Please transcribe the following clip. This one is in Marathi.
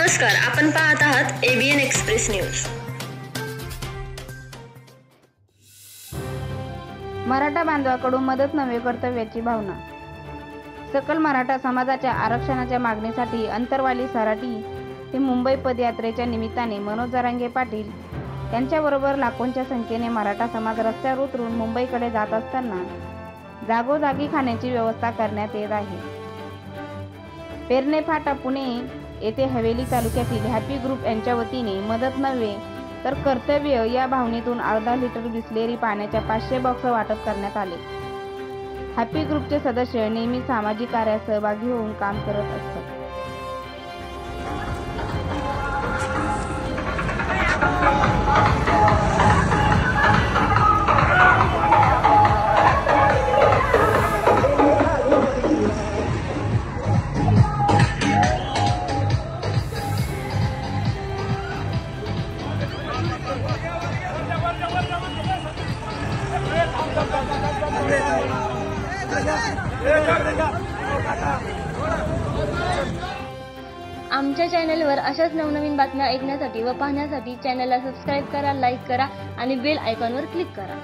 नमस्कार, आपण पाहत आहात ABN एक्सप्रेस न्यूज। मराठा बांधवाकडून मदत नव्हे कर्तव्याची भावना। सकल मराठा समाजाच्या आरक्षणाच्या मागणीसाठी अंतरवाली सराटी ते मुंबई पदयात्रेच्या निमित्ताने मनोज जरांगे पाटील यांच्याबरोबर लाखोंच्या संख्येने मराठा समाज रस्त्यावर उतरून मुंबईकडे जात असताना जागोजागी खाण्याची व्यवस्था करण्यात येत आहे। पेरणे फाटा पुणे येथे हवेली तालुक्यातील हॅपी ग्रुप यांच्या वतीने मदत नव्हे तर कर्तव्य या भावनेतून अर्धा लिटर बिसलेरी पाण्याच्या 500 बॉक्स वाटप करण्यात आले। हॅपी ग्रुपचे सदस्य नेहमी सामाजिक कार्यात सहभागी होऊन काम करत असतात। आमच्या चॅनलवर अशाच नवनवीन बातम्या ऐकण्यासाठी व पाहण्यासाठी चॅनलला सबस्क्राईब करा, लाईक करा आणि बेल आयकॉनवर क्लिक करा।